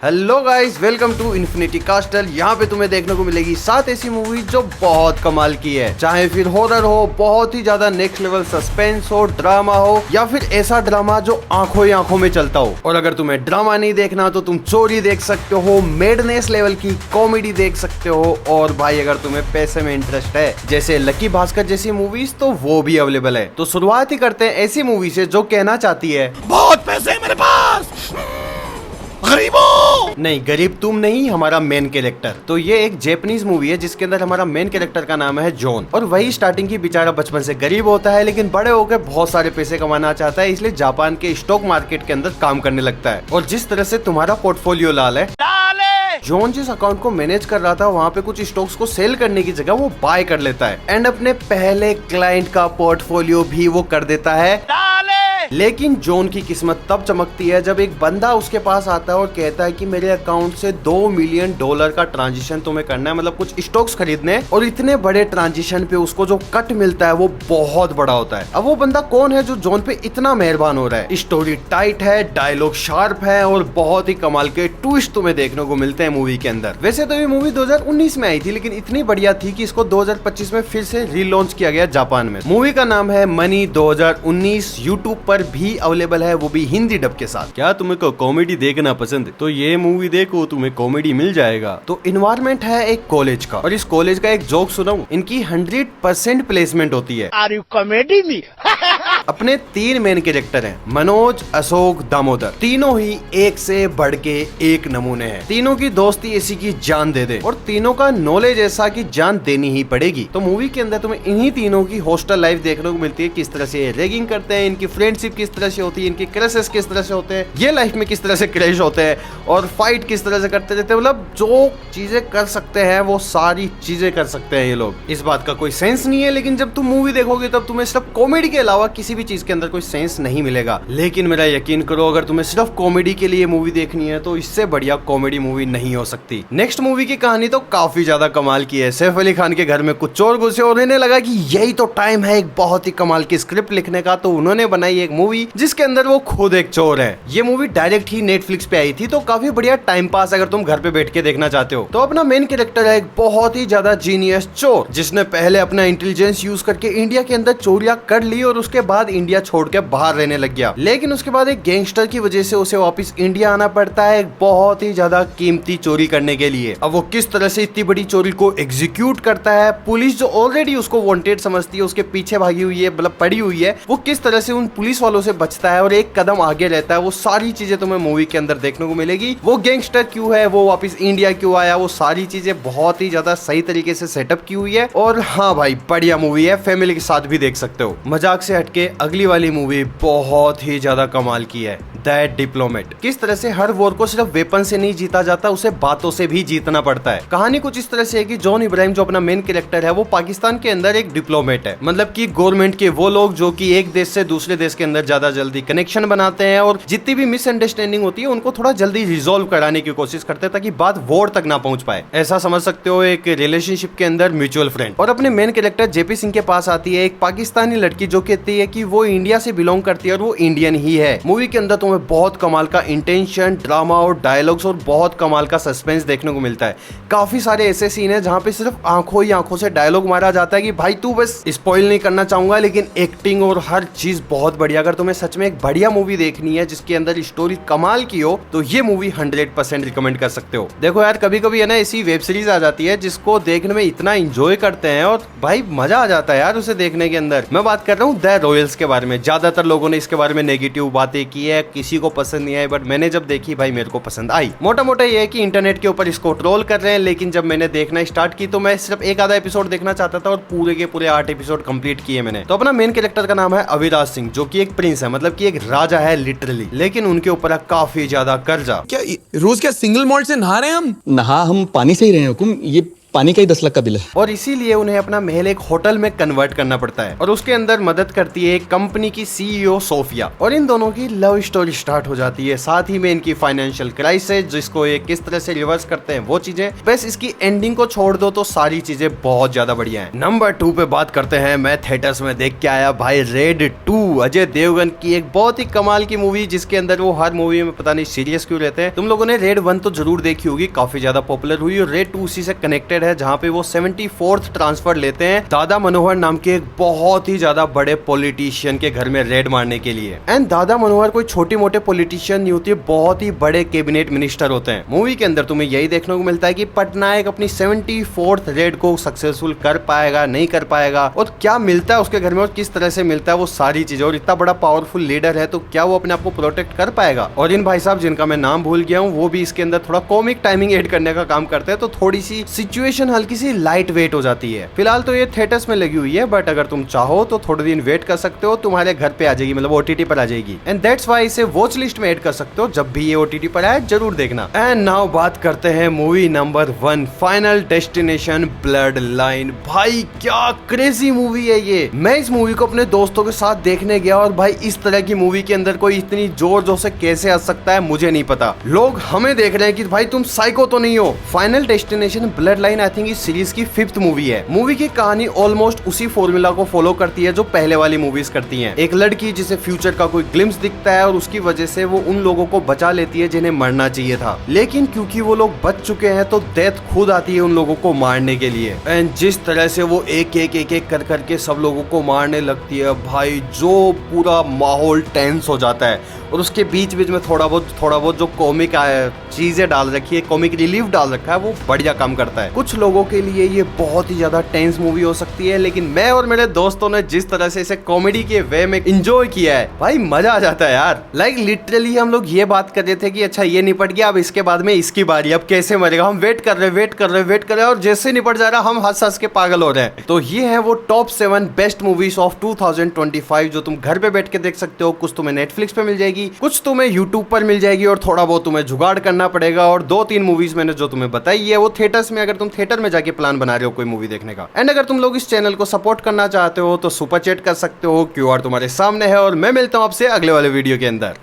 Hello guys, welcome to infinity castle. यहाँ पे तुम्हें देखने को मिलेगी 7 ऐसी मूवी जो बहुत कमाल की है। चाहे फिर हॉरर हो, बहुत ही ज्यादा नेक्स्ट लेवल सस्पेंस हो, ड्रामा हो, या फिर ऐसा ड्रामा जो आंखों ही आंखों में चलता हो। और अगर तुम्हें ड्रामा नहीं देखना तो तुम चोरी देख सकते हो, मेडनेस लेवल की कॉमेडी देख सकते हो। और भाई अगर तुम्हें पैसे में इंटरेस्ट है, जैसे लकी भास्कर जैसी मूवीज, तो वो भी अवेलेबल है। तो शुरुआत ही करते हैं ऐसी मूवी से जो कहना चाहती है बहुत पैसे है मेरे पास, गरीबों। नहीं, गरीब तुम नहीं, हमारा मेन कैरेक्टर। तो ये एक जैपनीज मूवी है जिसके अंदर हमारा मेन कैरेक्टर का नाम है जॉन। और वही स्टार्टिंग की बेचारा बचपन से गरीब होता है, लेकिन बड़े होकर बहुत सारे पैसे कमाना चाहता है, इसलिए जापान के स्टॉक मार्केट के अंदर काम करने लगता है। और जिस तरह से तुम्हारा पोर्टफोलियो लाल है, जॉन जिस अकाउंट को मैनेज कर रहा था वहाँ पे कुछ स्टॉक्स को सेल करने की जगह वो बाय कर लेता है एंड अपने पहले क्लाइंट का पोर्टफोलियो भी वो कर देता है। लेकिन जॉन की किस्मत तब चमकती है जब एक बंदा उसके पास आता है और कहता है कि मेरे अकाउंट से $2 मिलियन का ट्रांजिशन तुम्हें करना है, मतलब कुछ स्टॉक्स खरीदने। और इतने बड़े ट्रांजिशन पे उसको जो कट मिलता है वो बहुत बड़ा होता है। अब वो बंदा कौन है जो जॉन पे इतना मेहरबान हो रहा है? स्टोरी टाइट है, डायलॉग शार्प है और बहुत ही कमाल के ट्विस्ट तुम्हें देखने को मिलते हैं मूवी के अंदर। वैसे तो ये मूवी 2019 में आई थी, लेकिन इतनी बढ़िया थी कि इसको 2025 में फिर से रीलॉन्च किया गया जापान में। मूवी का नाम है मनी 2019। यूट्यूब पर भी अवेलेबल है, वो भी हिंदी डब के साथ। क्या तुम्हें कॉमेडी देखना पसंद है तो ये मूवी देखो, तुम्हें कॉमेडी मिल जाएगा। तो इन्वायरमेंट है एक कॉलेज का, और इस कॉलेज का एक जोक सुनाऊं, इनकी 100% प्लेसमेंट होती है। Are you comedy me? अपने 3 मेन कैरेक्टर हैं, मनोज, अशोक, दामोदर। तीनों ही एक से बढ़ के एक नमूने हैं। तीनों की दोस्ती ऐसी की जान दे दे, और तीनों का नॉलेज ऐसा कि जान देनी ही पड़ेगी। तो मूवी के अंदर तुम्हें इन्हीं तीनों की हॉस्टल लाइफ देखने को मिलती है, किस तरह से रैगिंग करते हैं, इनकी फ्रेंडशिप किस तरह से होती है, इनकी क्रशेस किस तरह से होते हैं, ये लाइफ में किस तरह से क्रैश होते हैं, और फाइट किस तरह से करते रहते हैं। मतलब जो चीजें कर सकते हैं वो सारी चीजें कर सकते हैं ये लोग। इस बात का कोई सेंस नहीं है, लेकिन जब तुम मूवी देखोगे तब तुम्हें सिर्फ कॉमेडी के अलावा किसी भी चीज के अंदर कोई सेंस नहीं मिलेगा। लेकिन मेरा यकीन करो, अगर तुम्हें सिर्फ कॉमेडी के लिए मूवी देखनी है तो इससे बढ़िया कॉमेडी मूवी नहीं हो सकती। नेक्स्ट मूवी की कहानी तो काफी ज्यादा कमाल की है। सैफ अली खान के घर में कुछ चोर घुसे और इन्हें लगा कि यही तो टाइम है एक बहुत ही कमाल की स्क्रिप्ट लिखने का, तो उन्होंने बनाई एक मूवी जिसके अंदर वो खुद एक चोर है। ये मूवी डायरेक्ट ही नेटफ्लिक्स पे आई थी, तो काफी बढ़िया टाइम पास अगर तुम घर पे बैठ के देखना चाहते हो। तो अपना मेन कैरेक्टर है एक बहुत ही ज्यादा जीनियस चोर, जिसने पहले अपना इंटेलिजेंस यूज करके इंडिया के अंदर चोरियां कर ली और उसके बाद इंडिया छोड़ के बाहर रहने लग गया। लेकिन उसके बाद एक गैंगस्टर की वजह से उसे वापस इंडिया आना पड़ता है एक बहुत ही ज्यादा कीमती चोरी करने के लिए। अब वो किस तरह से इतनी बड़ी चोरी को एग्जीक्यूट करता है, पुलिस जो ऑलरेडी उसको वांटेड समझती है, उसके पीछे भागी हुई है, मतलब पड़ी हुई है, वो किस तरह से उन पुलिस वालों से बचता है और एक कदम आगे रहता है, वो सारी चीजें तुम्हें मूवी के अंदर देखने को मिलेगी। वो गैंगस्टर क्यों है, वो वापस इंडिया क्यों आया, वो सारी चीजें बहुत ही ज्यादा सही तरीके से सेटअप की हुई है। और हाँ भाई, बढ़िया मूवी है, फैमिली के साथ भी देख सकते हो। मजाक से हटके अगली वाली मूवी बहुत ही ज्यादा कमाल की है, दैट डिप्लोमेट। किस तरह से हर वॉर को सिर्फ वेपन से नहीं जीता जाता, उसे बातों से भी जीतना पड़ता है। कहानी कुछ इस तरह से है कि जॉन इब्राहिम जो अपना मेन कैरेक्टर है वो पाकिस्तान के अंदर एक डिप्लोमेट है, मतलब कि गवर्नमेंट के वो लोग जो कि एक देश से दूसरे देश के अंदर ज्यादा जल्दी कनेक्शन बनाते हैं और जितनी भी मिसअंडरस्टैंडिंग होती है उनको थोड़ा जल्दी रिजोल्व कराने की कोशिश करते हैं ताकि बात वॉर तक ना पहुंच पाए। ऐसा समझ सकते हो एक रिलेशनशिप के अंदर म्यूचुअल फ्रेंड। और अपने मेन कैरेक्टर जेपी सिंह के पास आती है एक पाकिस्तानी लड़की जो कहती है कि वो इंडिया से बिलोंग करती है और वो इंडियन ही है। मूवी के अंदर तुम्हें बहुत कमाल का इंटेंशन, ड्रामा और डायलॉग्स और बहुत कमाल का सस्पेंस देखने को मिलता है। काफी सारे ऐसे सीन है जहाँ पे सिर्फ आंखों ही आंखों से डायलॉग मारा जाता है कि भाई तू, बस स्पॉइल नहीं करना चाहूंगा, लेकिन एक्टिंग और हर चीज बहुत बढ़िया। अगर तुम्हें सच में एक बढ़िया मूवी देखनी है जिसके अंदर स्टोरी कमाल की हो तो ये मूवी 100% रिकमेंड कर सकते हो। देखो यार, कभी कभी है ना ऐसी वेब सीरीज आ जाती है जिसको देखने में इतना एंजॉय करते हैं और भाई मजा आ जाता है यार उसे देखने के अंदर। मैं बात कर रहा हूँ द रॉयल्स के बारे में। ज्यादातर लोगों ने इसके बारे में नेगेटिव बातें की है, किसी को पसंद नहीं आई, बट मैंने जब देखी भाई मेरे को पसंद आई। मोटा मोटा ये है कि इंटरनेट के ऊपर इसको ट्रोल कर रहे हैं, लेकिन जब मैंने देखना स्टार्ट की तो मैं सिर्फ एक आधा एपिसोड देखना चाहता था और पूरे के पूरे 8 एपिसोड कंप्लीट किए मैंने। तो अपना मेन कैरेक्टर का नाम है अविराज सिंह, जो कि एक प्रिंस है, मतलब कि एक राजा है लिटरली, लेकिन उनके ऊपर काफी ज्यादा कर्जा। क्या रोज क्या सिंगल मॉल्ट से नहा रहे हैं हम? नहा हम पानी से ही रहे हैं हुकुम, ये पानी का ही 10 लाख का बिल है। और इसीलिए उन्हें अपना महल एक होटल में कन्वर्ट करना पड़ता है और उसके अंदर मदद करती है एक कंपनी की सीईओ सोफिया और इन दोनों की लव स्टोरी स्टार्ट हो जाती है। साथ ही में इनकी फाइनेंशियल क्राइसिस जिसको ये किस तरह से रिवर्स करते हैं वो चीजें। बस इसकी एंडिंग को छोड़ दो तो सारी चीजें बहुत ज्यादा बढ़िया हैं। नंबर 2 पे बात करते हैं। मैं थिएटर्स में देख के आया भाई रेड 2, अजय देवगन की एक बहुत ही कमाल की मूवी जिसके अंदर वो हर मूवी में पता नहीं सीरियस क्यों रहते हैं। तुम लोगों ने रेड 1 तो जरूर देखी होगी, काफी ज्यादा पॉपुलर हुई और रेड 2 उसी से कनेक्टेड है जहाँ पे वो 74th ट्रांसफर लेते हैं दादा मनोहर नाम के एक बहुत ही ज्यादा बड़े पॉलिटिशियन के घर में रेड मारने के लिए। एंड दादा मनोहर कोई छोटी मोटे पॉलिटिशियन नहीं होती, बहुत ही बड़े कैबिनेट मिनिस्टर होते हैं। मूवी के अंदर तुम्हें यही देखने को मिलता है कि पटनायक अपनी 74th रेड को सक्सेसफुल कर पाएगा नहीं कर पाएगा और क्या मिलता है उसके घर में और किस तरह से मिलता है वो सारी चीजें। और इतना बड़ा पावरफुल लीडर है तो क्या वो अपने आप को प्रोटेक्ट कर पाएगा। और इन भाई साहब जिनका मैं नाम भूल गया हूँ वो भी इसके अंदर थोड़ा कॉमिक टाइमिंग ऐड करने का काम करते हैं तो थोड़ी सी सिचुएशन हल्की सी लाइट वेट हो जाती है। फिलहाल तो ये थिएटर्स में लगी हुई है बट अगर तुम चाहो तो थोड़े दिन वेट कर सकते हो, तुम्हारे घर पे आ जाएगी, मतलब ओटीटी पर आ जाएगी। एंड दैट्स व्हाई इसे वॉच लिस्ट में ऐड कर सकते हो, जब भी ये ओटीटी पर आए जरूर देखना। एंड नाउ बात करते हैं movie number 1 final destination blood line. भाई क्या क्रेजी मूवी है ये। मैं इस मूवी को अपने दोस्तों के साथ देखने गया और भाई इस तरह की मूवी के अंदर कोई इतनी जोर जोर से कैसे आ सकता है मुझे नहीं पता। लोग हमें देख रहे हैं कि भाई तुम साइको तो नहीं हो। Final destination blood line I think इस सीरीज की 5th मूवी है। मूवी की कहानी ऑलमोस्ट उसी फॉर्मूला को फॉलो करती है जो पहले वाली मूवीज करती हैं। एक लड़की जिसे फ्यूचर का कोई ग्लिम्स दिखता है और उसकी वजह से वो उन लोगों को बचा लेती है जिन्हें मरना चाहिए था, लेकिन क्योंकि वो लोग बच चुके हैं तो डेथ खुद आती है उन लोगों को मारने के लिए। एंड जिस तरह से वो एक एक कर करके सब लोगों को मारने लगती है भाई जो पूरा माहौल टेंस हो जाता है। और उसके बीच बीच में थोड़ा बहुत जो कॉमिक चीजें डाल रखी है, कॉमिक रिलीफ डाल रखा है, वो बढ़िया काम करता है। कुछ लोगों के लिए ये बहुत ही ज्यादा टेंस मूवी हो सकती है लेकिन मैं और मेरे दोस्तों ने जिस तरह से इसे कॉमेडी के वे में एंजॉय किया है भाई मजा आ जाता है यार। लाइक लिटरली हम लोग ये बात कर रहे थे कि अच्छा ये निपट गया अब इसके बाद में इसकी बारी, अब कैसे मरेगा, हम वेट कर रहे और जैसे निपट जा रहा हम हंस हंस के पागल हो रहे हैं। तो ये है वो टॉप 7 बेस्ट मूवीज ऑफ 2025 जो तुम घर पे बैठ के देख सकते हो। कुछ तुम्हें नेटफ्लिक्स पे मिल जाएगी, कुछ तुम्हें यूट्यूब पर मिल जाएगी और थोड़ा बहुत तुम्हें जुगाड़ करना पड़ेगा। और 2-3 मूवीज मैंने जो तुम्हें बताई है वो थिएटर्स में, अगर तुम थिएटर में जाके प्लान बना रहे हो कोई मूवी देखने का। एंड अगर तुम लोग इस चैनल को सपोर्ट करना चाहते हो तो सुपर चैट कर सकते हो, क्यूआर तुम्हारे सामने है। और मैं मिलता हूं आपसे अगले वाले वीडियो के अंदर।